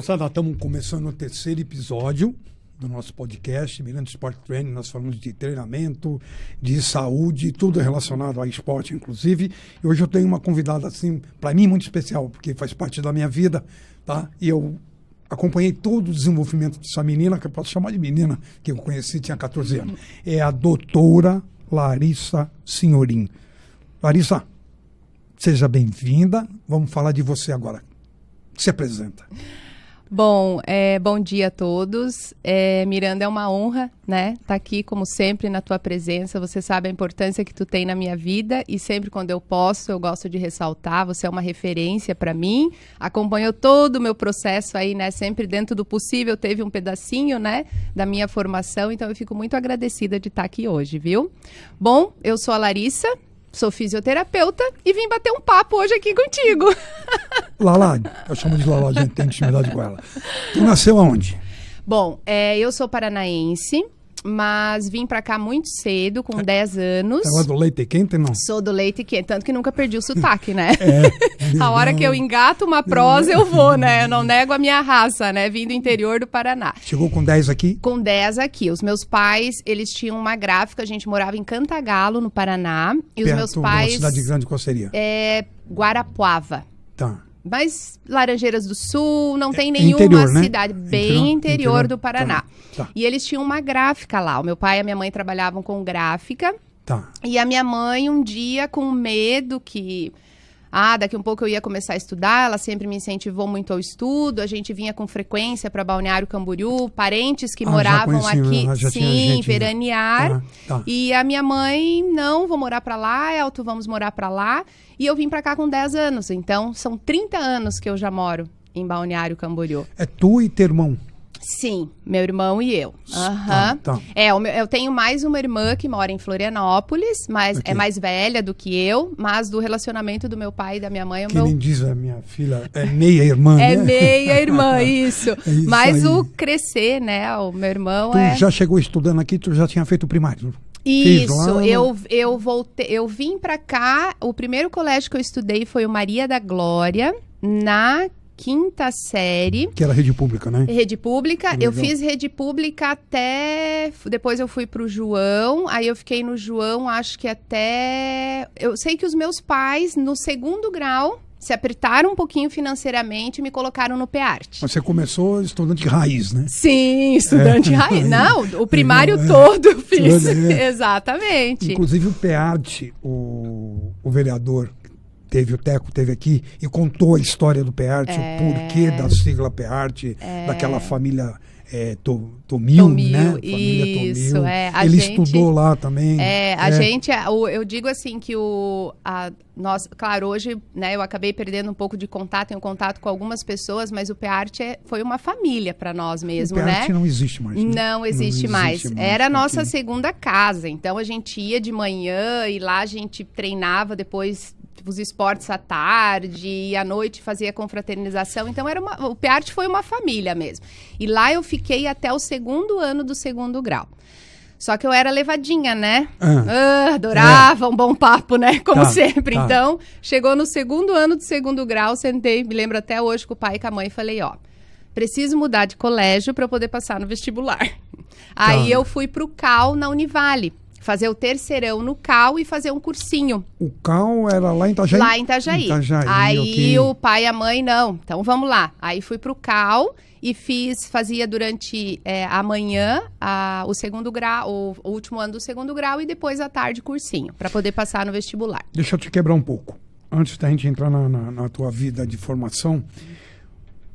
Moçada, estamos começando o terceiro episódio do nosso podcast, Miranda Sport Training. Nós falamos de treinamento, de saúde, tudo relacionado ao esporte, inclusive. E hoje eu tenho uma convidada, assim, para mim, muito especial, porque faz parte da minha vida, tá? E eu acompanhei todo o desenvolvimento dessa menina, que eu posso chamar de menina, que eu conheci, tinha 14 anos. É a doutora Larissa Senhorim. Larissa, seja bem-vinda. Vamos falar de você agora. Se apresenta. Bom, bom dia a todos. Miranda, é uma honra, né, estar aqui, como sempre, na tua presença. Você sabe a importância que tu tem na minha vida e sempre quando eu posso, eu gosto de ressaltar. Você é uma referência para mim, acompanhou todo o meu processo aí, né, sempre dentro do possível, teve um pedacinho, né, da minha formação, então eu fico muito agradecida de estar aqui hoje, viu? Bom, eu sou a Larissa, sou fisioterapeuta e vim bater um papo hoje aqui contigo. Lala, eu chamo de Lala, a gente tem intimidade com ela. Tu nasceu aonde? Bom, eu sou paranaense, mas vim pra cá muito cedo, com 10 anos. Ela é do leite quente, não? Sou do leite quente, tanto que nunca perdi o sotaque, né? A hora que eu engato uma prosa, eu vou, né? Eu não nego a minha raça, né? Vim do interior do Paraná. Chegou com 10 aqui? Com 10 aqui. Os meus pais, eles tinham uma gráfica, a gente morava em Cantagalo, no Paraná. E os meus pais... Uma cidade grande, qual seria? Guarapuava. Tá. Mas Laranjeiras do Sul, não tem nenhuma interior, né? cidade, bem interior do Paraná. Tá. E eles tinham uma gráfica lá. O meu pai e a minha mãe trabalhavam com gráfica. Tá. E a minha mãe, um dia, com medo que... daqui um pouco eu ia começar a estudar, ela sempre me incentivou muito ao estudo, a gente vinha com frequência para Balneário Camboriú, parentes que moravam aqui, sim, veranear. Tá. E a minha mãe, não, vou morar para lá, Elton, vamos morar para lá. E eu vim para cá com 10 anos, então são 30 anos que eu já moro em Balneário Camboriú. É tu e teu irmão? Sim, meu irmão e eu. Tá. Eu tenho mais uma irmã que mora em Florianópolis, mas é mais velha do que eu, mas do relacionamento do meu pai e da minha mãe... Nem diz a minha filha, é meia-irmã, né? É meia-irmã, isso. É isso mas aí. O crescer, né, o meu irmão Tu já chegou estudando aqui, tu já tinha feito o primário? Isso, eu vim pra cá, o primeiro colégio que eu estudei foi o Maria da Glória, na 5ª série. Que era rede pública, né? Rede pública. Eu fiz rede pública até... Depois eu fui pro João. Aí eu fiquei no João, acho que até... Eu sei que os meus pais, no 2º grau, se apertaram um pouquinho financeiramente e me colocaram no PEART. Você começou estudante raiz, né? Sim, estudante raiz. Não, o primário todo eu fiz. Exatamente. Inclusive o PEART, o vereador... o Teco teve aqui e contou a história do PEART, o porquê da sigla PEART, daquela família Tomil, né? Família isso, Tomil. Ele estudou lá também. Eu digo assim que nós, claro, hoje, né, eu acabei perdendo um pouco de contato, tenho contato com algumas pessoas, mas o PEART foi uma família para nós mesmo, né? O PEART não existe mais. Né? Não existe mais. Era a nossa segunda casa, então a gente ia de manhã e lá a gente treinava depois os esportes à tarde e à noite fazia confraternização, então o PEART foi uma família mesmo. E lá eu fiquei até o 2º ano do 2º grau. Só que eu era levadinha, né? Adorava um bom papo, né? Como sempre. Tá. Então, chegou no 2º ano do 2º grau, sentei, me lembro até hoje com o pai e com a mãe e falei, preciso mudar de colégio para eu poder passar no vestibular. Aí eu fui pro CAL na Univale. Fazer o terceirão no CAL e fazer um cursinho. O CAL era lá em Itajaí? Lá em Itajaí. Aí o pai e a mãe, não. Então vamos lá. Aí fui pro CAL e fazia durante a manhã o 2º grau, o último ano do 2º grau e depois à tarde cursinho, para poder passar no vestibular. Deixa eu te quebrar um pouco. Antes da gente entrar na tua vida de formação,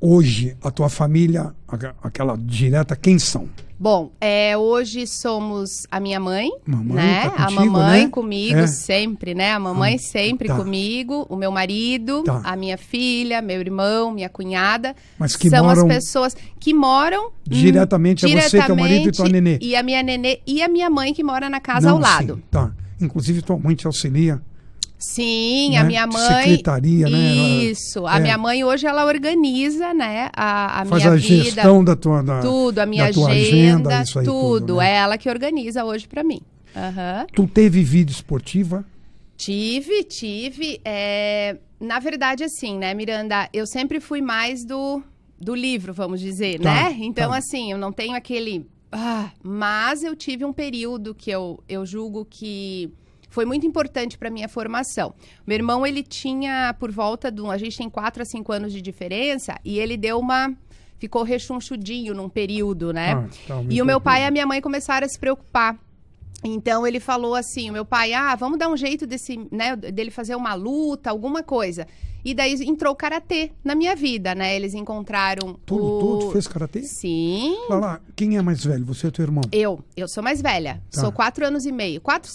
hoje a tua família, aquela direta, quem são? Bom, hoje somos a minha mãe, mamãe, né? Tá contigo, a mamãe né? Comigo sempre, né? A mamãe sempre comigo, o meu marido, a minha filha, meu irmão, minha cunhada. Mas que são moram... as pessoas que moram diretamente, é você, teu marido e tua nenê. E a minha nenê e a minha mãe que mora na casa ao lado. Sim, tá. Inclusive tua mãe te auxilia. Sim, né? A minha mãe... Secretaria, né? Isso. A minha mãe hoje, ela organiza, né? A Faz minha a vida. Gestão da tua... Tudo, a minha agenda, isso aí tudo. Né? É ela que organiza hoje pra mim. Tu teve vida esportiva? Tive. Na verdade, assim, né, Miranda? Eu sempre fui mais do do livro, vamos dizer, Tá, né? Então, tá. assim, eu não tenho aquele... mas eu tive um período que eu julgo que foi muito importante para minha formação. Meu irmão, ele tinha por volta a gente tem 4 a 5 anos de diferença, e ele ficou rechonchudinho num período, né? E o meu pai e a minha mãe começaram a se preocupar. Então, ele falou assim, o meu pai, vamos dar um jeito dele fazer uma luta, alguma coisa. E daí entrou o karatê na minha vida, né? Eles encontraram Tudo fez karatê? Sim. Fala lá, quem é mais velho, você ou teu irmão? Eu sou mais velha. Tá. Sou 4 anos e meio. 4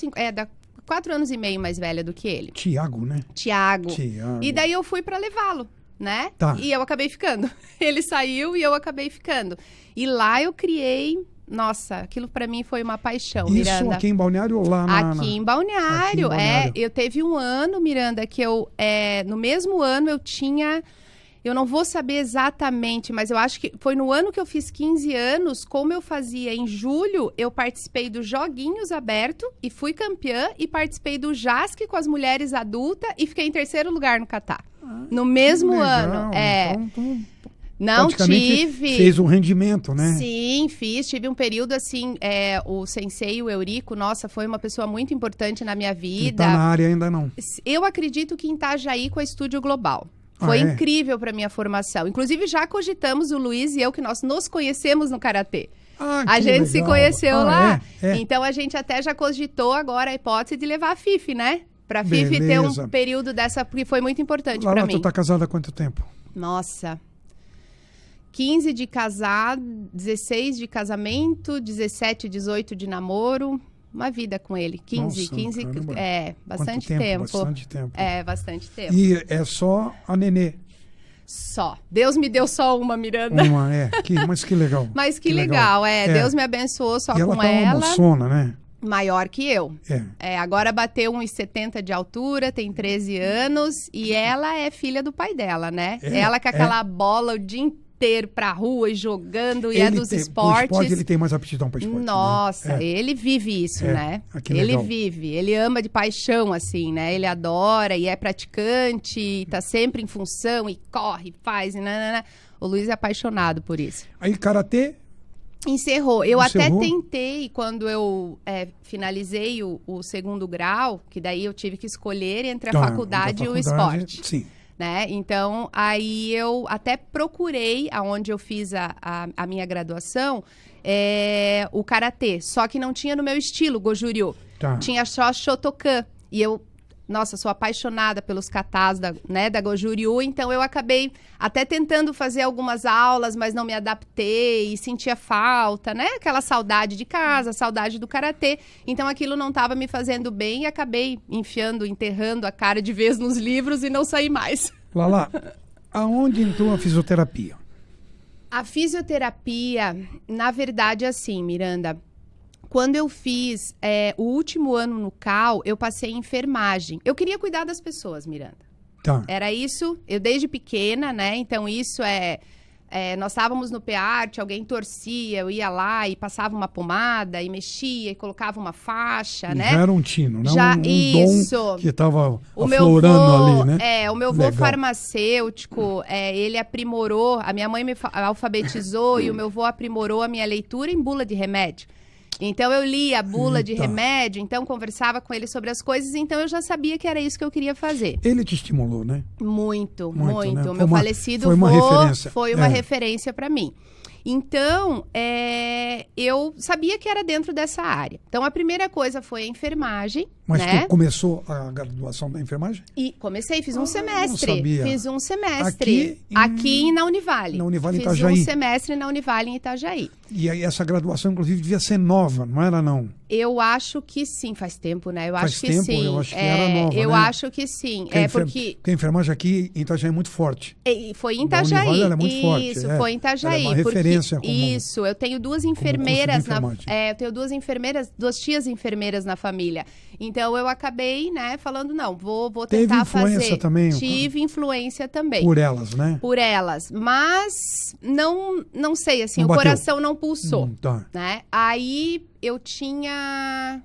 anos e meio mais velha do que ele. Tiago, né? Tiago. Tiago. E daí eu fui pra levá-lo, né? Tá. E eu acabei ficando. Ele saiu e eu acabei ficando. E lá eu criei... Nossa, aquilo pra mim foi uma paixão, Isso Miranda. aqui em Balneário ou lá Aqui em Balneário, Aqui em Balneário. Eu teve um ano, Miranda, que no mesmo ano eu tinha, eu não vou saber exatamente, mas eu acho que foi no ano que eu fiz 15 anos, como eu fazia em julho, eu participei dos Joguinhos Abertos e fui campeã, e participei do JASC com as mulheres adultas e fiquei em 3º lugar no Catar. No mesmo ano, Então, Não praticamente tive. fez um rendimento, né? Sim, fiz. Tive um período assim, o sensei, o Eurico, nossa, foi uma pessoa muito importante na minha Ele vida. tá na área ainda não. Eu acredito que em Itajaí com a Estúdio Global. Foi incrível para minha formação. Inclusive, já cogitamos, o Luiz e eu, que nós nos conhecemos no Karatê. A gente se conheceu lá. Então, a gente até já cogitou agora a hipótese de levar a Fifi, né? Pra Fifi ter um período dessa, porque foi muito importante para mim. Tu tá casada há quanto tempo? Nossa... 15 de casado, 16 de casamento, 17, 18 de namoro. Uma vida com ele. 15, caramba. Bastante Quanto tempo. Bastante tempo. Bastante tempo. E é só a Nenê? Só. Deus me deu só uma, Miranda. Mas que legal. Mas que legal, Deus me abençoou só e ela com tá ela. Uma moçona, né? Maior que eu. Agora bateu 1,70 de altura, tem 13 anos, e ela é filha do pai dela, né? Ela com aquela bola o dia inteiro pra rua e jogando, e dos esportes. O esporte, ele tem mais aptidão para esporte. Nossa, ele vive isso, né? Ele vive, ele ama de paixão, assim, né? Ele adora e é praticante, e tá sempre em função, e corre, faz, e nanana. O Luiz é apaixonado por isso. Aí, karatê? Encerrou. Eu até tentei, quando eu finalizei o 2º grau, que daí eu tive que escolher entre a faculdade e o esporte. Sim. Né? Então, aí eu até procurei, aonde eu fiz a minha graduação, o karatê. Só que não tinha no meu estilo, Goju-Ryu. Tinha só Shotokan. E eu, nossa, sou apaixonada pelos katas da Goju-Ryu. Então, eu acabei até tentando fazer algumas aulas, mas não me adaptei e sentia falta, né? Aquela saudade de casa, saudade do karatê. Então, aquilo não estava me fazendo bem e acabei enterrando a cara de vez nos livros e não saí mais. Lala, aonde entrou a fisioterapia? A fisioterapia, na verdade, assim, Miranda... Quando eu fiz o último ano no CAL, eu passei em enfermagem. Eu queria cuidar das pessoas, Miranda. Era isso, eu desde pequena, né? Então, isso nós estávamos no PEART, alguém torcia, eu ia lá e passava uma pomada, e mexia, e colocava uma faixa, né? Já era um tino, né? Isso. Dom que estava aflorando ali, né? O meu avô farmacêutico, ele aprimorou, a minha mãe me alfabetizou e o meu avô aprimorou a minha leitura em bula de remédio. Então, eu lia a bula de remédio, então conversava com ele sobre as coisas, então eu já sabia que era isso que eu queria fazer. Ele te estimulou, né? Muito. Né? O meu falecido foi uma referência para mim. Então, eu sabia que era dentro dessa área. Então, a primeira coisa foi a enfermagem. Mas né? tu começou a graduação da enfermagem? E comecei, fiz um semestre. Não sabia. Fiz um semestre. Aqui na Univale. Na Univale, em Fiz Itajaí. um semestre na Univale, em Itajaí. E aí essa graduação, inclusive, devia ser nova, não era não? Eu acho que sim, faz tempo, né? Eu acho que sim. Eu acho que era nova, eu né? acho que sim. Porque a enfermagem aqui em Itajaí é muito forte. Foi em Itajaí. Univale, ela é muito forte. Isso, foi em Itajaí. Ela é uma referência como... Isso, eu tenho duas enfermeiras eu tenho duas tias enfermeiras na família. Então eu acabei, né, falando, não, vou tentar fazer. Teve influência também? Tive influência também. Por elas, né? Por elas. Mas não sei, assim, Não o bateu. coração não pulsou. Tá. Né? Aí eu tinha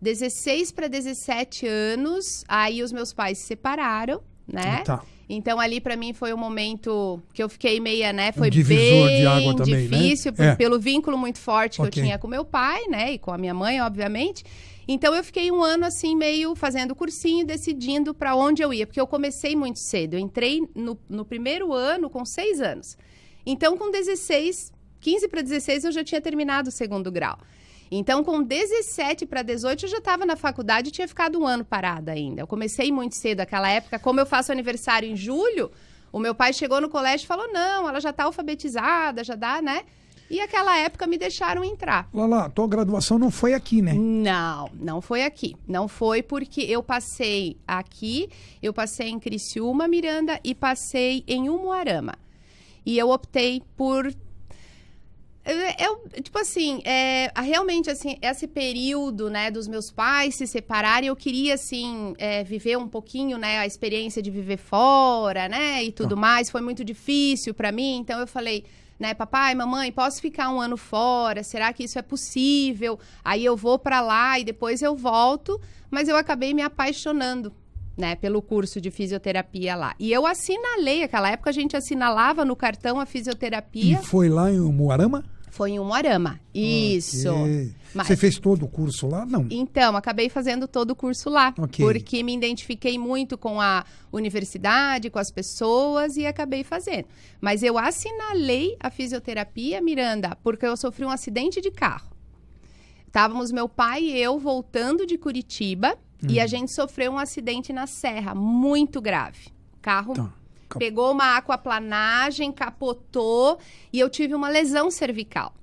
16 para 17 anos, aí os meus pais se separaram, né? Tá. Então, ali, para mim, foi um momento que eu fiquei meia, né? Foi divisor bem de água também, difícil, né? pelo vínculo muito forte que Ok. eu tinha com meu pai, né? E com a minha mãe, obviamente. Então, eu fiquei um ano, assim, meio fazendo cursinho, decidindo para onde eu ia. Porque eu comecei muito cedo. Eu entrei no primeiro ano com 6 anos. Então, com 15 para 16, eu já tinha terminado o segundo grau. Então, com 17 para 18, eu já estava na faculdade e tinha ficado um ano parada ainda. Eu comecei muito cedo aquela época. Como eu faço aniversário em julho, o meu pai chegou no colégio e falou, não, ela já está alfabetizada, já dá, né? E aquela época me deixaram entrar. Lala, tua graduação não foi aqui, né? Não foi aqui. Não foi porque eu passei aqui, eu passei em Criciúma, Miranda, e passei em Umuarama. E eu optei por... tipo assim, realmente, assim, esse período, né, dos meus pais se separarem, eu queria, assim, viver um pouquinho, né, a experiência de viver fora, né, e tudo mais. Foi muito difícil para mim, então eu falei, né, papai, mamãe, posso ficar um ano fora? Será que isso é possível? Aí eu vou para lá e depois eu volto, mas eu acabei me apaixonando, né, pelo curso de fisioterapia lá. E eu assinalei, naquela época a gente assinalava no cartão a fisioterapia. E foi lá em Umuarama? Foi em Umuarama, isso. Okay. Mas, você fez todo o curso lá? Não. Então, acabei fazendo todo o curso lá, Ok. porque me identifiquei muito com a universidade, com as pessoas e acabei fazendo. Mas eu assinalei a fisioterapia, Miranda, porque eu sofri um acidente de carro. Estávamos meu pai e eu voltando de Curitiba e a gente sofreu um acidente na serra, muito grave. O carro pegou uma aquaplanagem, capotou e eu tive uma lesão cervical.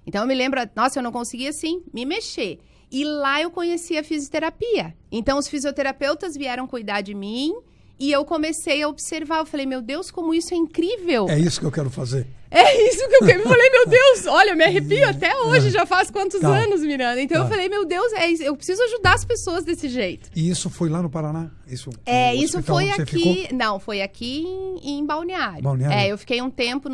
Então, eu me lembro, nossa, eu não conseguia, assim, me mexer. E lá eu conheci a fisioterapia. Então, os fisioterapeutas vieram cuidar de mim e eu comecei a observar. Eu falei, meu Deus, como isso é incrível. É isso que eu quero fazer. É isso que eu quero. Eu falei, meu Deus, olha, eu me arrepio até hoje, já faz quantos anos, Miranda. Então, eu falei, meu Deus, eu preciso ajudar as pessoas desse jeito. E isso foi lá no Paraná? Isso foi aqui, não, foi aqui em Balneário. Eu fiquei um tempo,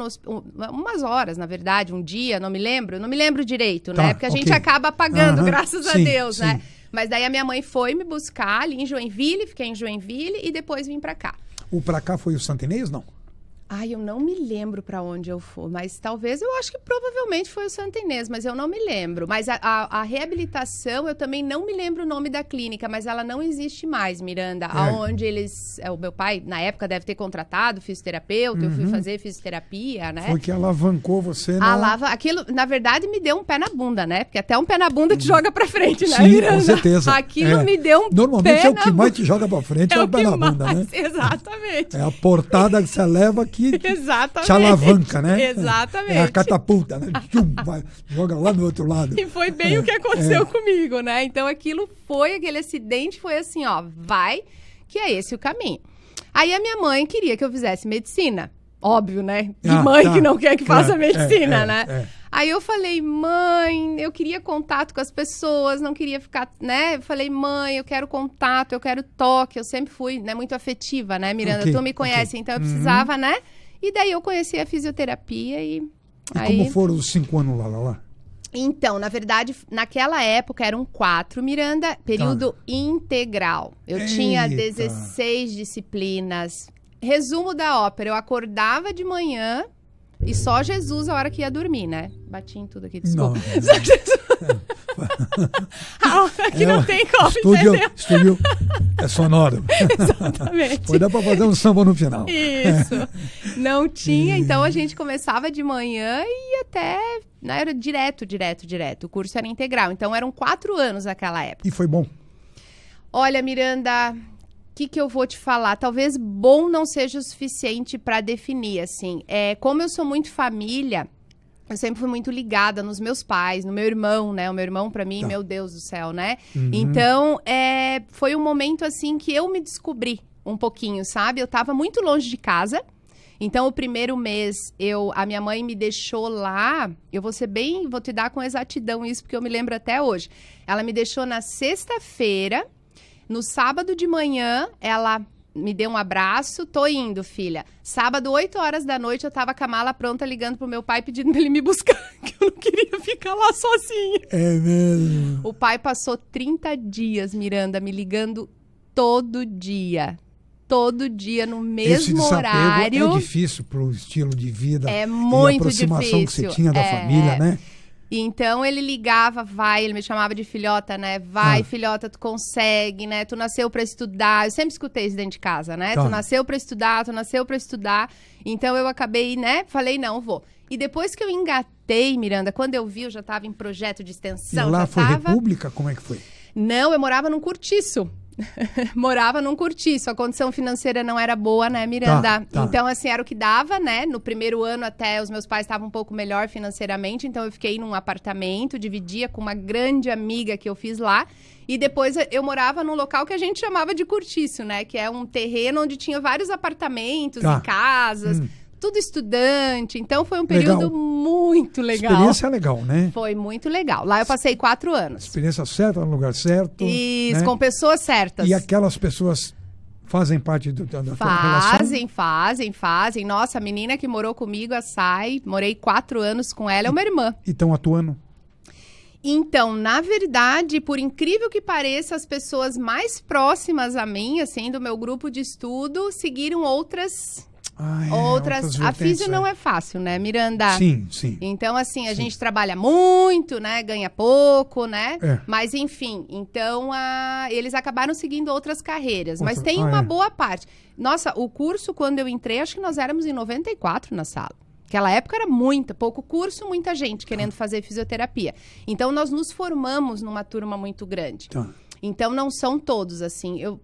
umas horas, na verdade, um dia, não me lembro direito, né? Porque a gente acaba apagando, graças a Deus, né? Mas daí a minha mãe foi me buscar ali em Joinville, fiquei em Joinville e depois vim pra cá. O pra cá foi o Santo Inês, não? Ai, eu não me lembro para onde eu fui, mas talvez, eu acho que provavelmente foi o Santo Inês, mas eu não me lembro. Mas a reabilitação, eu também não me lembro o nome da clínica, mas ela não existe mais, Miranda. Aonde o meu pai, na época, deve ter contratado fisioterapeuta, eu fui fazer fisioterapia, né? Foi que alavancou você, né? Aquilo, na verdade, me deu um pé na bunda, né? Porque até um pé na bunda te joga pra frente, né, Sim, Miranda? com certeza. Aquilo me deu um Normalmente pé é o que mais te joga pra frente, é o pé na bunda, né? Exatamente. É a portada que você leva que Exatamente. te alavanca, né? Exatamente. É a catapulta, né? Joga lá no outro lado. E foi bem o que aconteceu comigo, né? Então, aquele acidente foi assim, ó, vai, que é esse o caminho. Aí a minha mãe queria que eu fizesse medicina. Óbvio, né? Que mãe que não quer que faça medicina, né? Aí eu falei, mãe, eu queria contato com as pessoas, não queria ficar, né? Eu falei, mãe, eu quero contato, eu quero toque. Eu sempre fui, né, muito afetiva, né, Miranda? Tu me conhece, então eu precisava, né? E daí eu conheci a fisioterapia e aí... como foram os 5 anos lá? Então, na verdade, naquela época eram 4, Miranda, período integral. Eu tinha 16 disciplinas. Resumo da ópera, eu acordava de manhã e só Jesus a hora que ia dormir, né? Bati em tudo aqui, desculpa. Só Jesus... a hora que não tem como, Estúdio é sonoro. Exatamente. Pode dar pra fazer um samba no final. Isso. Não tinha, então a gente começava de manhã e até... Né, era direto. O curso era integral. Então eram 4 anos naquela época. E foi bom? Olha, Miranda... O que eu vou te falar? Talvez bom não seja o suficiente para definir, assim. Como eu sou muito família, eu sempre fui muito ligada nos meus pais, no meu irmão, né? O meu irmão, para mim, meu Deus do céu, né? Então, foi um momento, assim, que eu me descobri um pouquinho, sabe? Eu tava muito longe de casa. Então, o primeiro mês, a minha mãe me deixou lá. Eu vou te dar com exatidão isso, porque eu me lembro até hoje. Ela me deixou na sexta-feira. No sábado de manhã, ela me deu um abraço. Tô indo, filha. Sábado, 8 horas da noite, eu tava com a mala pronta, ligando pro meu pai, pedindo pra ele me buscar, que eu não queria ficar lá sozinha. É mesmo? O pai passou 30 dias, Miranda, me ligando todo dia. todo dia, no Esse mesmo desapego horário. é difícil pro estilo de vida É e a muito aproximação que você difícil. tinha da família, né? Então ele ligava, ele me chamava de filhota, né? Filhota, tu consegue, né? Tu nasceu pra estudar. Eu sempre escutei isso dentro de casa, né? Tá. Tu nasceu pra estudar. Então eu acabei, né? Falei, não, vou. E depois que eu engatei, Miranda, quando eu vi, eu já tava em projeto de E extensão. lá já foi tava... república? Como é que foi? Não, eu morava num cortiço. Morava num cortiço. A condição financeira não era boa, né, Miranda? Tá. Então, assim, era o que dava, né? No primeiro ano até os meus pais estavam um pouco melhor financeiramente, então eu fiquei num apartamento, dividia com uma grande amiga que eu fiz lá. E depois eu morava num local que a gente chamava de cortiço, né? Que é um terreno onde tinha vários apartamentos Tá. e casas, tudo estudante. Então foi um período muito legal. Experiência legal, né? Foi muito legal. Lá eu passei 4 anos. Experiência certa, no lugar certo. Isso, né? com pessoas certas. E aquelas pessoas fazem parte da tua relação? Fazem. Nossa, a menina que morou comigo, a Sai, morei 4 anos com ela, é uma irmã. E estão atuando? Então, na verdade, por incrível que pareça, as pessoas mais próximas a mim, assim, do meu grupo de estudo, seguiram outras. A físio não é fácil, né, Miranda? Sim, sim. Então, assim, a gente trabalha muito, né? Ganha pouco, né? É. Mas, enfim, então, eles acabaram seguindo outras carreiras. Mas tem uma boa parte. Nossa, o curso, quando eu entrei, acho que nós éramos em 94 na sala. Naquela época era pouco curso, muita gente querendo fazer fisioterapia. Então, nós nos formamos numa turma muito grande. Tá. Então, não são todos, assim. Eu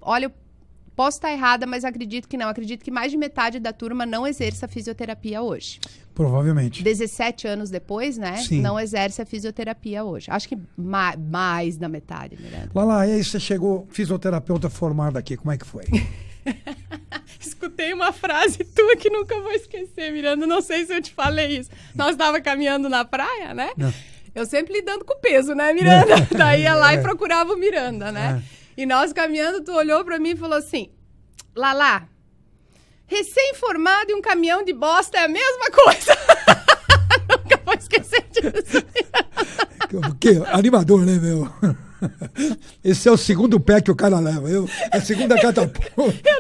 posso estar errada, mas acredito que não. Acredito que mais de metade da turma não exerce a fisioterapia hoje. Provavelmente. 17 anos depois, né? Sim. Não exerce a fisioterapia hoje. Acho que mais da metade, Miranda. Lá, e aí você chegou fisioterapeuta formada aqui, como é que foi? Escutei uma frase tua que nunca vou esquecer, Miranda. Não sei se eu te falei isso. Nós estávamos caminhando na praia, né? Não. Eu sempre lidando com peso, né, Miranda? Daí ia lá e procurava o Miranda, né? E nós caminhando, tu olhou pra mim e falou assim, Lala, recém-formado e um caminhão de bosta é a mesma coisa. Nunca vou esquecer disso. Que animador, né, meu? Esse é o segundo pé que o cara leva. É a segunda catapulta.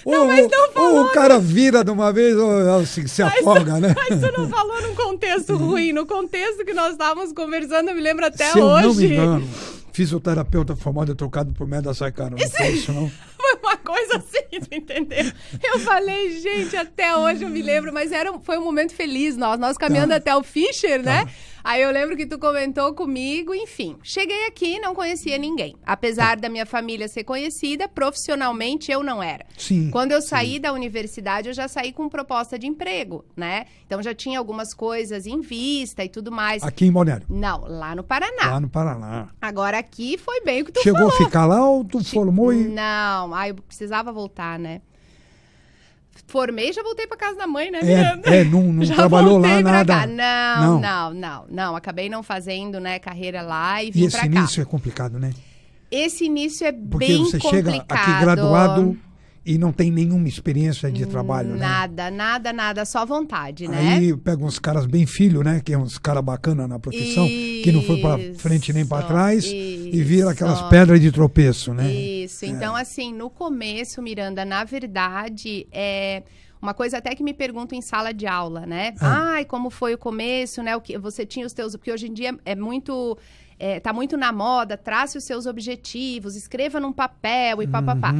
Mas não falou. Ou o cara vira de uma vez ou assim, se afoga, né? Mas tu não falou num contexto ruim. No contexto que nós estávamos conversando, eu me lembro até se hoje. Eu não me engano, fisioterapeuta formado é trocado por média sai caro. Não foi isso, não? Foi uma coisa assim, tu entendeu? Eu falei, gente, até hoje eu me lembro, mas foi um momento feliz nós caminhando até o Fischer, né? Aí eu lembro que tu comentou comigo, enfim. Cheguei aqui, não conhecia ninguém. Apesar da minha família ser conhecida, profissionalmente eu não era. Sim. Quando eu saí da universidade, eu já saí com proposta de emprego, né? Então já tinha algumas coisas em vista e tudo mais. Aqui em Balneário? Não, lá no Paraná. Lá no Paraná. Agora aqui foi bem o que tu Chegou falou. a ficar lá ou tu formou e... Não, eu precisava voltar, né? Formei e já voltei pra casa da mãe, né, não já trabalhou lá pra nada. Cá. Não. Acabei não fazendo, né, carreira lá e vim pra cá. E esse início é complicado, né? Esse início é Porque bem você complicado. chega aqui graduado e não tem nenhuma experiência de trabalho, né? Nada, só vontade, né? Aí pega uns caras bem filho, né? Que é uns caras bacanas na profissão, que não foi pra frente nem pra trás e vira aquelas pedras de tropeço, né? Isso, então assim, no começo, Miranda, na verdade, uma coisa até que me perguntam em sala de aula, né? Ai, como foi o começo, né? O que você tinha os teus... Porque hoje em dia é muito... tá muito na moda, trace os seus objetivos, escreva num papel e papapá.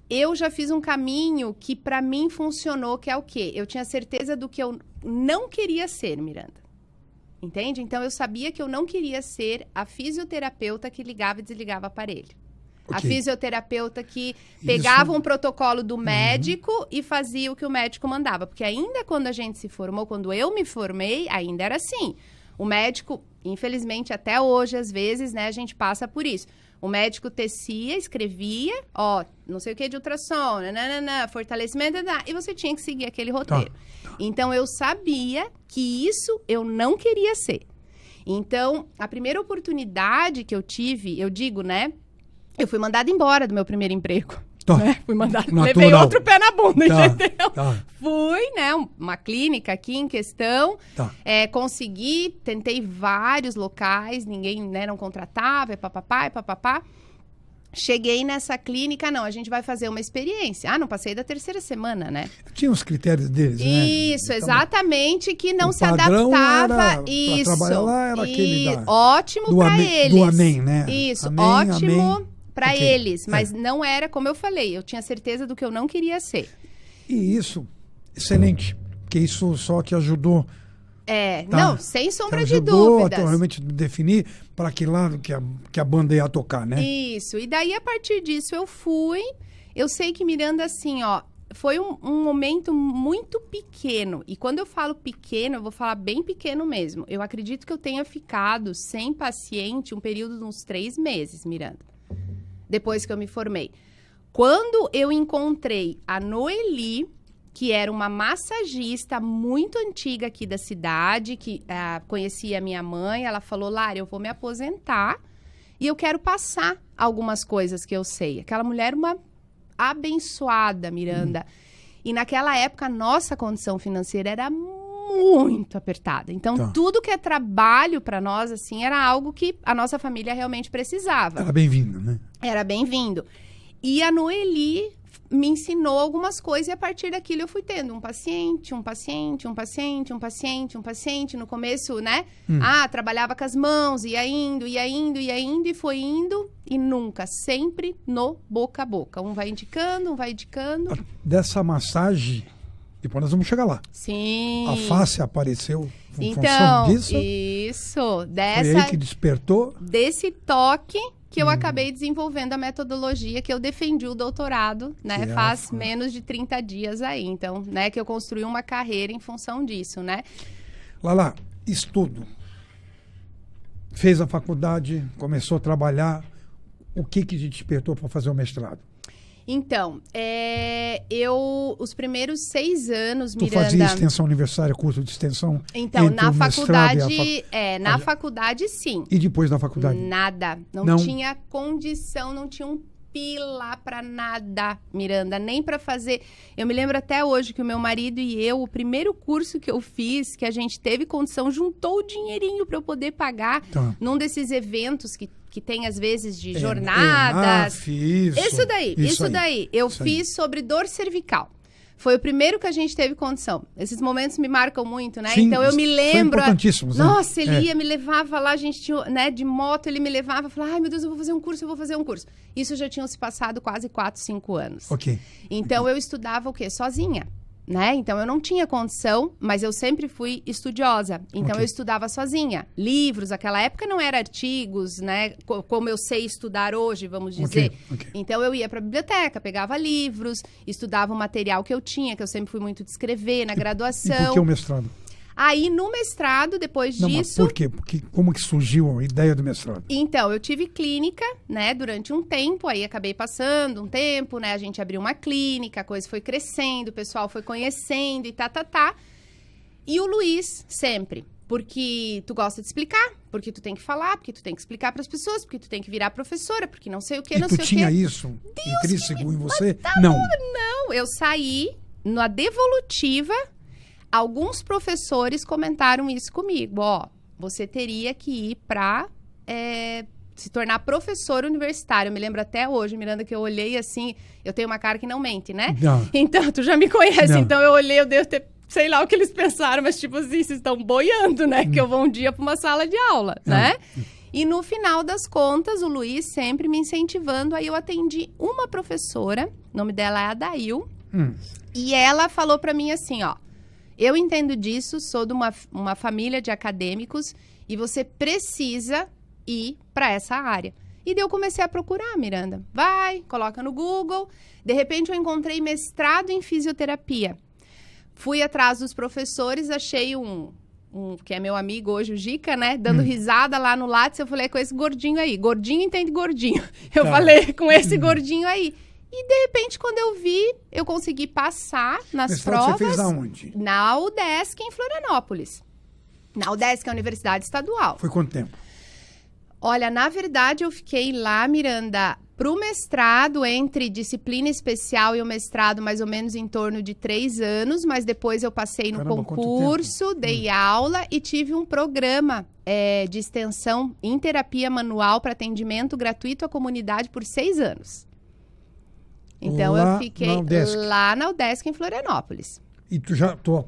Eu já fiz um caminho que pra mim funcionou, que é o quê? Eu tinha certeza do que eu não queria ser, Miranda. Entende? Então, eu sabia que eu não queria ser a fisioterapeuta que ligava e desligava aparelho. Okay. A fisioterapeuta que pegava um protocolo do médico e fazia o que o médico mandava. Porque ainda quando a gente se formou, quando eu me formei, ainda era assim. O médico, infelizmente, até hoje, às vezes, né, a gente passa por isso. O médico tecia, escrevia, não sei o que de ultrassom, fortalecimento, e você tinha que seguir aquele roteiro. Então, eu sabia que isso eu não queria ser. Então, a primeira oportunidade que eu tive, eu digo, né, eu fui mandada embora do meu primeiro emprego. Fui mandada, levei outro pé na bunda, entendeu? Fui, né, uma clínica aqui em questão, consegui, tentei vários locais, ninguém, né, não contratava, papapá. Cheguei nessa clínica, não, a gente vai fazer uma experiência. Ah, não passei da 3ª semana, né? Tinha os critérios deles, né? Isso, Então, exatamente, que não o se padrão adaptava. Pra trabalhar lá era aquele ótimo para eles. Do amém, né? Isso, amém, ótimo para Ok. eles, mas não era como eu falei, eu tinha certeza do que eu não queria ser. E isso, excelente, porque isso só te ajudou. Tá? Não, sem sombra de ajudou dúvidas. a realmente definir para que lado que a banda ia tocar, né? Isso, e daí a partir disso eu fui. Eu sei que Miranda, assim, ó, foi um momento muito pequeno. E quando eu falo pequeno, eu vou falar bem pequeno mesmo. Eu acredito que eu tenha ficado sem paciente um período de uns 3 meses, Miranda. Depois que eu me formei. Quando eu encontrei a Noeli, que era uma massagista muito antiga aqui da cidade, que conhecia a minha mãe, ela falou, Lara, eu vou me aposentar e eu quero passar algumas coisas que eu sei. Aquela mulher era uma abençoada, Miranda. E naquela época, a nossa condição financeira era muito apertada. Então, tudo que é trabalho para nós, assim, era algo que a nossa família realmente precisava. Era bem-vindo, né? Era bem-vindo. E a Noeli me ensinou algumas coisas e a partir daquilo eu fui tendo um paciente. No começo, né? Trabalhava com as mãos, ia indo e foi indo e nunca, sempre no boca a boca. Um vai indicando. Dessa massagem, depois nós vamos chegar lá. Sim. A face apareceu em então, função disso? Isso. Foi aí que despertou? Desse toque que eu acabei desenvolvendo a metodologia que eu defendi o doutorado, né? Faz menos de 30 dias aí. Então, né? Que eu construí uma carreira em função disso, né? Lala, estudo. Fez a faculdade, começou a trabalhar. O que te despertou para fazer o mestrado? Então, os primeiros 6 anos, Tu Miranda... fazia extensão universitária, curso de extensão? Então, entre na o mestrado faculdade, na faculdade, sim. E depois da faculdade? Nada. Não tinha condição, não tinha um pila pra nada, Miranda, nem pra fazer. Eu me lembro até hoje que o meu marido e eu, o primeiro curso que eu fiz, que a gente teve condição, juntou o dinheirinho pra eu poder pagar num desses eventos que tem às vezes de jornadas. Isso daí. Eu fiz sobre dor cervical. Foi o primeiro que a gente teve condição. Esses momentos me marcam muito, né? Sim, então eu me lembro. Importantíssimos, né? Nossa, ele ia, me levava lá, a gente tinha, né, de moto, ele me levava, falava, ai meu Deus, eu vou fazer um curso. Isso já tinham se passado quase 4, 5 anos. Ok. Então eu estudava o quê? Sozinha. Né? Então, eu não tinha condição, mas eu sempre fui estudiosa. Então, eu estudava sozinha. Livros, naquela época não eram artigos, né? Como eu sei estudar hoje, vamos dizer. Então, eu ia para a biblioteca, pegava livros, estudava o material que eu tinha, que eu sempre fui muito de escrever na graduação. E por que o mestrado? Aí, no mestrado, depois disso... Mas por quê? Como que surgiu a ideia do mestrado? Então, eu tive clínica, né, durante um tempo, aí acabei passando um tempo, né, a gente abriu uma clínica, a coisa foi crescendo, o pessoal foi conhecendo e E o Luiz, sempre, porque tu gosta de explicar, porque tu tem que falar, porque tu tem que explicar para as pessoas, porque tu tem que virar professora, porque não sei o que, não sei o que. E tu tinha isso intrínseco em você? Não. Não, eu saí na devolutiva... Alguns professores comentaram isso comigo. Ó, você teria que ir para se tornar professor universitário. Eu me lembro até hoje, Miranda, que eu olhei assim... Eu tenho uma cara que não mente, né? Não. Então, tu já me conhece. Não. Então, eu olhei, eu devo ter... Sei lá o que eles pensaram, mas tipo assim, vocês estão boiando, né? Que eu vou um dia para uma sala de aula, né? E no final das contas, o Luiz sempre me incentivando. Aí eu atendi uma professora, o nome dela é Adail. E ela falou para mim assim, ó... Eu entendo disso, sou de uma família de acadêmicos e você precisa ir para essa área. E daí eu comecei a procurar, Miranda. Vai, coloca no Google. De repente eu encontrei mestrado em fisioterapia. Fui atrás dos professores, achei um que é meu amigo hoje, o Gica, né? Dando risada lá no Lattes. Eu falei, com esse gordinho aí. Gordinho entende gordinho. Eu falei, com esse gordinho aí. E, de repente, quando eu vi, eu consegui passar nas provas. Você fez aonde? Na UDESC, em Florianópolis. Na UDESC, a Universidade Estadual. Foi quanto tempo? Olha, na verdade, eu fiquei lá, Miranda, Para o mestrado, entre disciplina especial e o mestrado, mais ou menos em torno de 3 anos, mas depois eu passei no concurso, dei aula e tive um programa de extensão em terapia manual para atendimento gratuito à comunidade por 6 anos. Então, eu fiquei lá na UDESC, em Florianópolis. E tu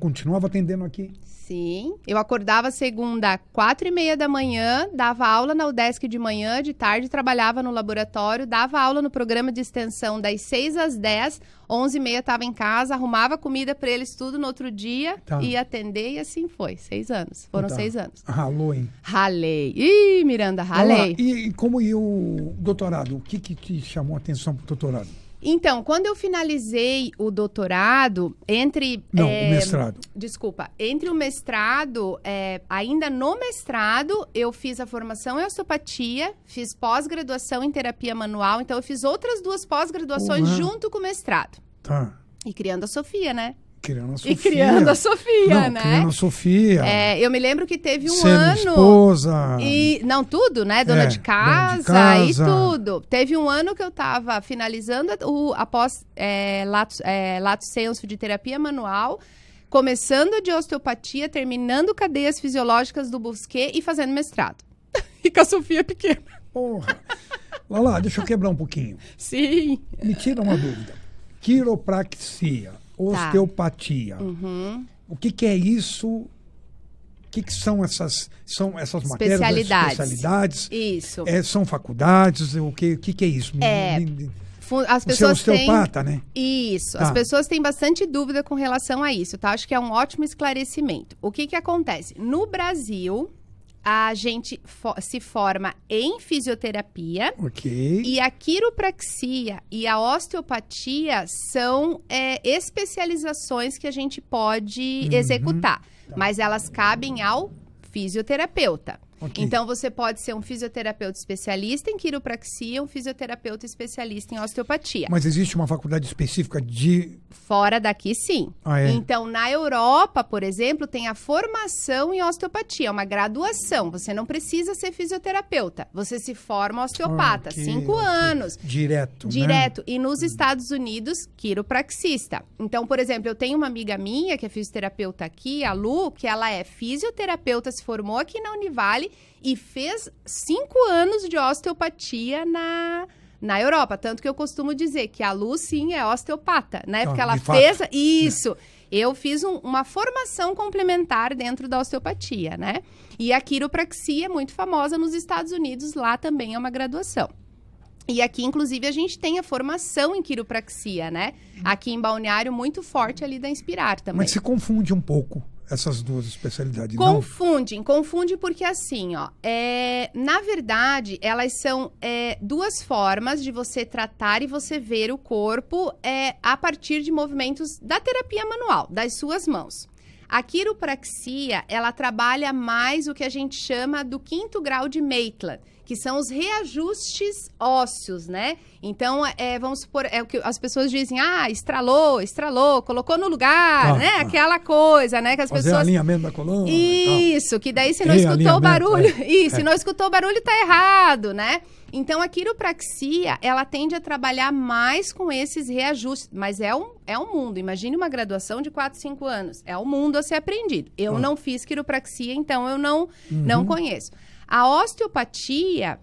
continuava atendendo aqui? Sim, eu acordava segunda, 4h30 da manhã, dava aula na UDESC de manhã, de tarde trabalhava no laboratório, dava aula no programa de extensão das 6 às 10, 11h30 estava em casa, arrumava comida para eles tudo no outro dia, ia atender e assim foi, 6 anos, foram 6 anos. Ralou, hein? Ralei. Ih, Miranda, ralei. E como ia o doutorado? O que te chamou a atenção pro doutorado? Então, quando eu finalizei o doutorado, o mestrado. Desculpa, entre o mestrado, ainda no mestrado, eu fiz a formação em osteopatia, fiz pós-graduação em terapia manual, então eu fiz outras 2 pós-graduações junto com o mestrado. Tá. E criando a Sofia, né? Criando a Sofia. E criando a Sofia, né? Criando a Sofia. Eu me lembro que teve um Sendo ano... esposa. Não, tudo, né? Dona de casa e tudo. Teve um ano que eu tava finalizando após lato sensu de terapia manual, começando de osteopatia, terminando cadeias fisiológicas do Busquet e fazendo mestrado. E com a Sofia pequena. Porra. Lala, deixa eu quebrar um pouquinho. Sim. Me tira uma dúvida. Quiropraxia. Osteopatia. O que é isso? O que são essas matérias? Especialidades? Isso. São faculdades? O que é isso? As pessoas Você é osteopata, né? Isso. As pessoas têm bastante dúvida com relação a isso, tá? Acho que é um ótimo esclarecimento. O que acontece? No Brasil, a gente se forma em fisioterapia. Ok. E a quiropraxia e a osteopatia são especializações que a gente pode executar. Mas elas cabem ao fisioterapeuta. Okay. Então, você pode ser um fisioterapeuta especialista em quiropraxia, um fisioterapeuta especialista em osteopatia. Mas existe uma faculdade específica de... Fora daqui, sim. Então, na Europa, por exemplo, tem a formação em osteopatia, uma graduação. Você não precisa ser fisioterapeuta. Você se forma osteopata, 5 anos. Direto, né? E nos Estados Unidos, quiropraxista. Então, por exemplo, eu tenho uma amiga minha que é fisioterapeuta aqui, a Lu, que ela é fisioterapeuta, se formou aqui na Univale e fez 5 anos de osteopatia na Europa. Tanto que eu costumo dizer que a Lu, sim, é osteopata, né? Porque ela fez... Isso. Eu fiz uma formação complementar dentro da osteopatia, né? E a quiropraxia é muito famosa nos Estados Unidos. Lá também é uma graduação. E aqui, inclusive, a gente tem a formação em quiropraxia, né? Aqui em Balneário, muito forte ali da Inspirar também. Mas se confunde um pouco essas 2 especialidades, Confunde porque assim, na verdade, elas são 2 formas de você tratar e você ver o corpo a partir de movimentos da terapia manual, das suas mãos. A quiropraxia, ela trabalha mais o que a gente chama do 5º grau de Maitland, que são os reajustes ósseos, né? Então, vamos supor, o que as pessoas dizem, estralou, colocou no lugar, né? Aquela coisa, né? Que as fazer pessoas... alinhamento da coluna. Isso, que daí se não escutou o barulho... Se não escutou o barulho, tá errado, né? Então, a quiropraxia, ela tende a trabalhar mais com esses reajustes, mas é um mundo. Imagine uma graduação de 4, 5 anos. É um mundo a ser aprendido. Eu não fiz quiropraxia, então eu não conheço. A osteopatia,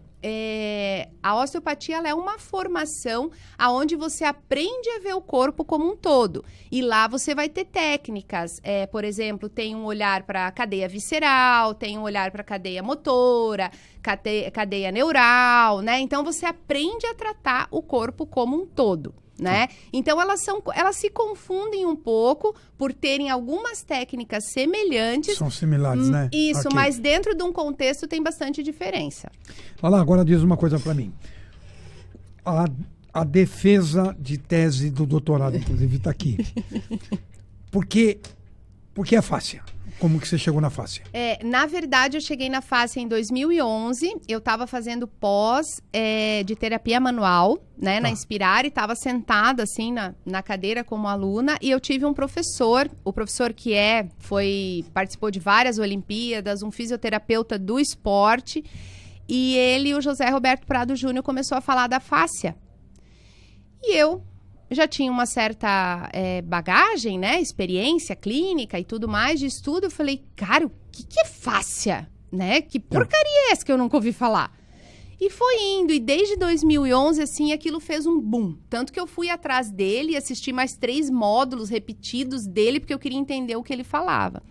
ela é uma formação onde você aprende a ver o corpo como um todo. E lá você vai ter técnicas. Por exemplo, tem um olhar para a cadeia visceral, tem um olhar para a cadeia motora, cadeia neural, né? Então, você aprende a tratar o corpo como um todo. Né? Então, elas se confundem um pouco por terem algumas técnicas semelhantes. São similares, né? Isso, mas dentro de um contexto tem bastante diferença. Olha lá, agora diz uma coisa para mim. A defesa de tese do doutorado, inclusive, está aqui. Por que a fáscia? Como que você chegou na fáscia? Na verdade, eu cheguei na fáscia em 2011. Eu estava fazendo pós de terapia manual, né, na Inspirar, e estava sentada, assim, na cadeira como aluna. E eu tive um professor, o professor que participou de várias Olimpíadas, um fisioterapeuta do esporte. E ele, o José Roberto Prado Júnior, começou a falar da fáscia. E eu já tinha uma certa bagagem, né? Experiência clínica e tudo mais de estudo. Eu falei, cara, o que é fáscia? Né? Que porcaria é essa que eu nunca ouvi falar? E foi indo, e desde 2011, assim, aquilo fez um boom. Tanto que eu fui atrás dele e assisti mais 3 módulos repetidos dele, porque eu queria entender o que ele falava.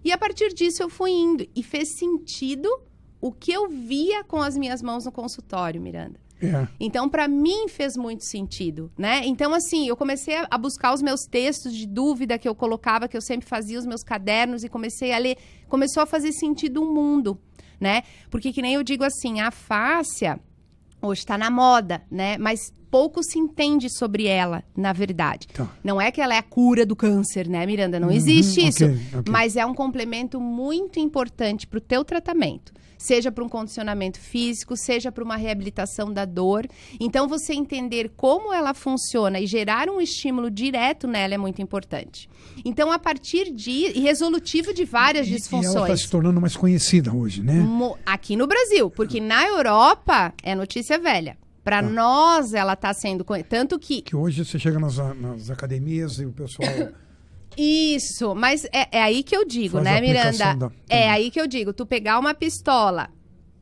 E a partir disso eu fui indo, e fez sentido o que eu via com as minhas mãos no consultório, Miranda. Então, para mim, fez muito sentido, né? Então, assim, eu comecei a buscar os meus textos de dúvida que eu colocava, que eu sempre fazia, os meus cadernos, e comecei a ler. Começou a fazer sentido o mundo, né? Porque, que nem eu digo assim, a fáscia hoje está na moda, né? Mas pouco se entende sobre ela, na verdade. Tá. Não é que ela é a cura do câncer, né, Miranda? Não existe isso. Okay. Mas é um complemento muito importante para o teu tratamento. Seja para um condicionamento físico, seja para uma reabilitação da dor. Então, você entender como ela funciona e gerar um estímulo direto nela é muito importante. Então, a partir de... E resolutivo de várias disfunções. E ela está se tornando mais conhecida hoje, né? Aqui no Brasil, porque na Europa é notícia velha. Para nós, ela está sendo... Tanto que... Que hoje você chega nas academias e o pessoal... Isso, mas é aí que eu digo, né, Miranda? É aí que eu digo, tu pegar uma pistola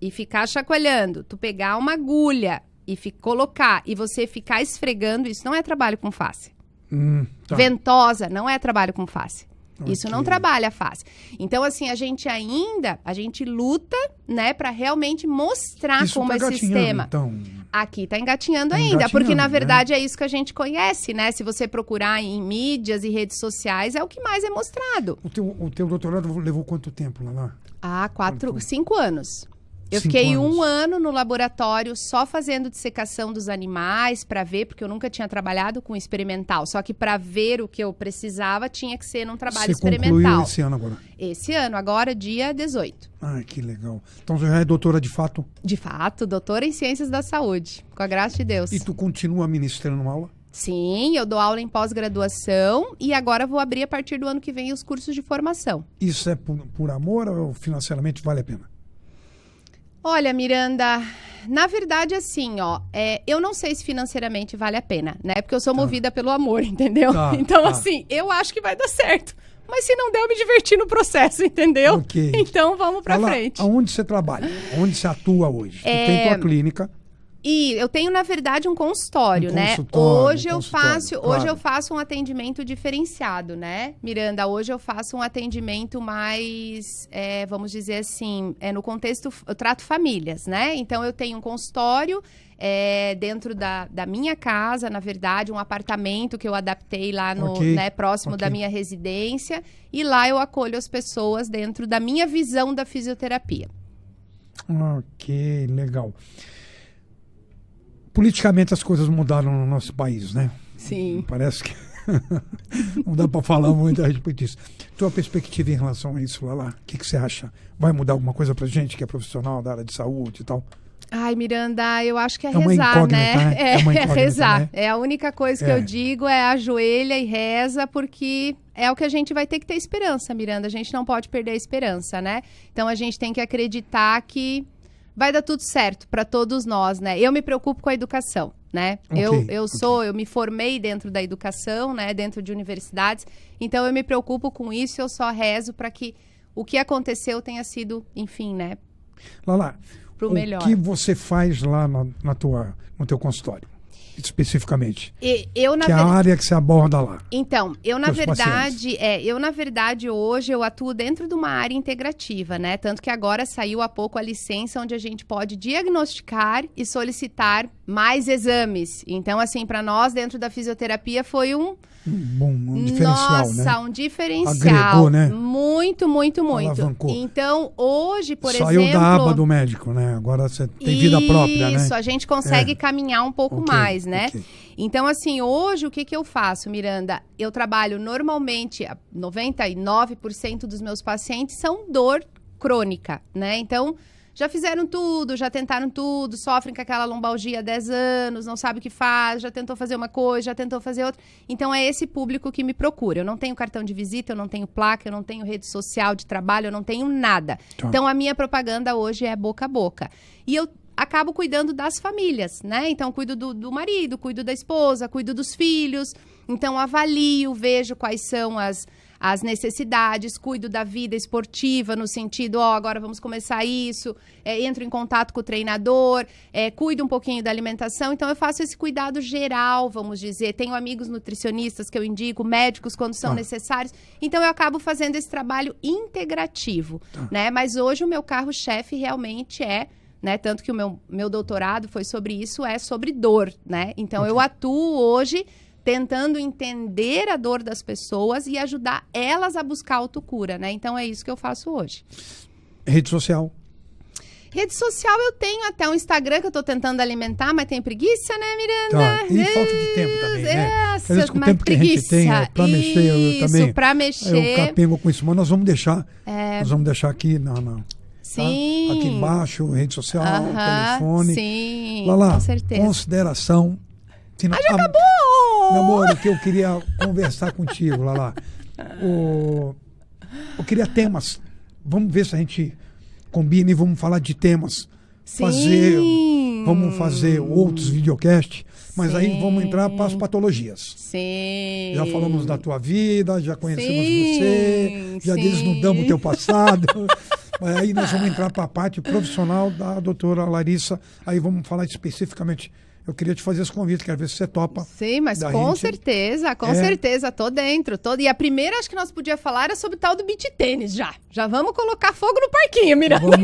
e ficar chacoalhando, tu pegar uma agulha e colocar e você ficar esfregando, isso não é trabalho com face. Ventosa não é trabalho com face. Isso não trabalha a face. Então, assim, a gente luta, né, para realmente mostrar isso como esse sistema... Então... Aqui tá engatinhando ainda, porque na verdade é isso que a gente conhece, né? Se você procurar em mídias e redes sociais, é o que mais é mostrado. O teu doutorado levou quanto tempo lá? 5 anos. Eu fiquei 1 ano no laboratório só fazendo dissecação dos animais para ver, porque eu nunca tinha trabalhado com experimental. Só que para ver o que eu precisava tinha que ser num trabalho experimental. Você concluiu esse ano agora? Esse ano, agora dia 18. Ah, que legal. Então você já é doutora de fato? De fato, doutora em Ciências da Saúde, com a graça de Deus. E tu continua ministrando aula? Sim, eu dou aula em pós-graduação e agora vou abrir a partir do ano que vem os cursos de formação. Isso é por amor ou financeiramente vale a pena? Olha, Miranda, na verdade, assim, eu não sei se financeiramente vale a pena, né? Porque eu sou movida pelo amor, entendeu? Então, assim, eu acho que vai dar certo. Mas se não der, eu me divertir no processo, entendeu? Okay. Então, vamos pra frente. Aonde você trabalha? Onde você atua hoje? Tu tem tua clínica... E eu tenho, na verdade, um consultório, né? Hoje eu faço um atendimento diferenciado, né, Miranda? Hoje eu faço um atendimento mais, vamos dizer assim, no contexto, eu trato famílias, né? Então, eu tenho um consultório dentro da minha casa, na verdade, um apartamento que eu adaptei lá próximo da minha residência. E lá eu acolho as pessoas dentro da minha visão da fisioterapia. Ok, legal. Politicamente as coisas mudaram no nosso país, né? Sim. Parece que não dá para falar muito a respeito disso. Tua perspectiva em relação a isso, Lala, o que você acha? Vai mudar alguma coisa pra gente que é profissional da área de saúde e tal? Ai, Miranda, eu acho que é rezar, né? É rezar. Né? É a única coisa que eu digo é ajoelha e reza, porque é o que a gente vai ter que ter esperança, Miranda. A gente não pode perder a esperança, né? Então a gente tem que acreditar que vai dar tudo certo para todos nós, né? Eu me preocupo com a educação, né? Eu me formei dentro da educação, né? Dentro de universidades. Então, eu me preocupo com isso. Eu só rezo para que o que aconteceu tenha sido, enfim, né? Lala, pro melhor. O que você faz lá no teu consultório? Especificamente. Que é a área que você aborda lá. Então, eu na verdade hoje eu atuo dentro de uma área integrativa, né? Tanto que agora saiu há pouco a licença onde a gente pode diagnosticar e solicitar mais exames. Então, assim, para nós dentro da fisioterapia foi um diferencial, né? Um diferencial. Agregou, né? Muito, muito, muito. Alavancou. Então, hoje, por exemplo... Saiu da aba do médico, né? Agora você tem vida própria, né? Isso, a gente consegue caminhar um pouco mais, né? Então, assim, hoje, o que eu faço, Miranda? Eu trabalho normalmente, 99% dos meus pacientes são dor crônica, né? Então, já fizeram tudo, já tentaram tudo, sofrem com aquela lombalgia há 10 anos, não sabe o que faz, já tentou fazer uma coisa, já tentou fazer outra. Então, é esse público que me procura. Eu não tenho cartão de visita, eu não tenho placa, eu não tenho rede social de trabalho, eu não tenho nada. Então, a minha propaganda hoje é boca a boca. E eu acabo cuidando das famílias, né? Então, cuido do marido, cuido da esposa, cuido dos filhos. Então, avalio, vejo quais são as necessidades, cuido da vida esportiva no sentido, agora vamos começar isso, entro em contato com o treinador, cuido um pouquinho da alimentação, então eu faço esse cuidado geral, vamos dizer, tenho amigos nutricionistas que eu indico, médicos quando são necessários, então eu acabo fazendo esse trabalho integrativo, né? Mas hoje o meu carro-chefe realmente né? Tanto que o meu doutorado foi sobre isso, sobre dor, né? Então eu atuo hoje tentando entender a dor das pessoas e ajudar elas a buscar autocura, né? Então, é isso que eu faço hoje. Rede social? Rede social eu tenho até um Instagram que eu tô tentando alimentar, mas tem preguiça, né, Miranda? E falta de tempo também, né? Às vezes com o tempo preguiça. Que a gente tem pra mexer, eu também. Pra mexer. Eu capengo com isso, mas nós vamos deixar aqui, Sim. Tá? Aqui embaixo, rede social, telefone. Sim, Lala, com certeza. Consideração. Já acabou! Meu amor, o que eu queria conversar contigo, Lala. Eu queria temas. Vamos ver se a gente combina e vamos falar de temas. Sim. Vamos fazer outros videocasts, mas aí vamos entrar para as patologias. Sim. Já falamos da tua vida, já conhecemos você, já desnudamos o teu passado. Mas aí nós vamos entrar para a parte profissional da doutora Larissa. Aí vamos falar especificamente. Eu queria te fazer esse convite, quero ver se você topa. Sim, mas com certeza, tô dentro. E a primeira, acho que nós podíamos falar, era sobre o tal do beach tênis já. Já vamos colocar fogo no parquinho, Miranda.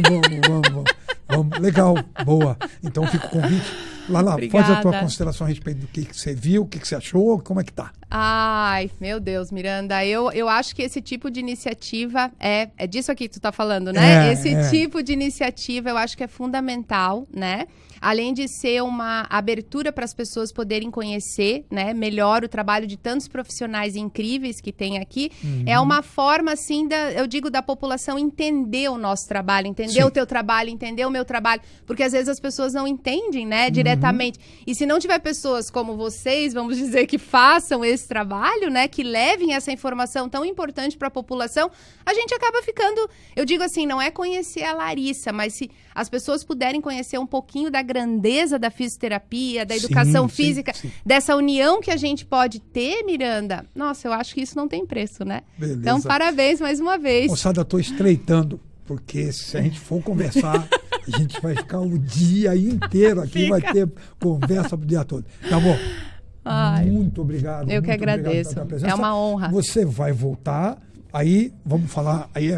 Vamos. Legal, boa. Então fica o convite. Lala, faz a tua consideração a respeito do que você viu, o que você achou, como é que tá? Ai, meu Deus, Miranda, eu acho que esse tipo de iniciativa é disso aqui que tu tá falando, né? Tipo de iniciativa eu acho que é fundamental, né? Além de ser uma abertura para as pessoas poderem conhecer, né, melhor o trabalho de tantos profissionais incríveis que tem aqui, é uma forma, assim, eu digo, da população entender o nosso trabalho, entender o teu trabalho, entender o meu trabalho, porque às vezes as pessoas não entendem, né, diretamente. E se não tiver pessoas como vocês, vamos dizer, que façam esse trabalho, né, que levem essa informação tão importante para a população, a gente acaba ficando, eu digo assim, não é conhecer a Larissa, mas se as pessoas puderem conhecer um pouquinho da grandeza da fisioterapia, da educação física, dessa união que a gente pode ter, Miranda, nossa, eu acho que isso não tem preço, né? Beleza. Então, parabéns mais uma vez. Moçada, eu tô estreitando, porque se a gente for conversar, a gente vai ficar o dia inteiro aqui, vai ter conversa o dia todo. Tá bom? Muito obrigado. Eu que agradeço. É uma honra. Você vai voltar. Aí, vamos falar, aí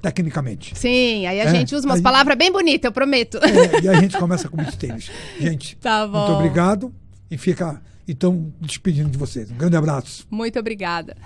tecnicamente. Sim, aí a gente usa umas palavras bem bonitas, eu prometo. E a gente começa com beach tênis. Gente, tá bom. Muito obrigado e estão despedindo de vocês. Um grande abraço. Muito obrigada.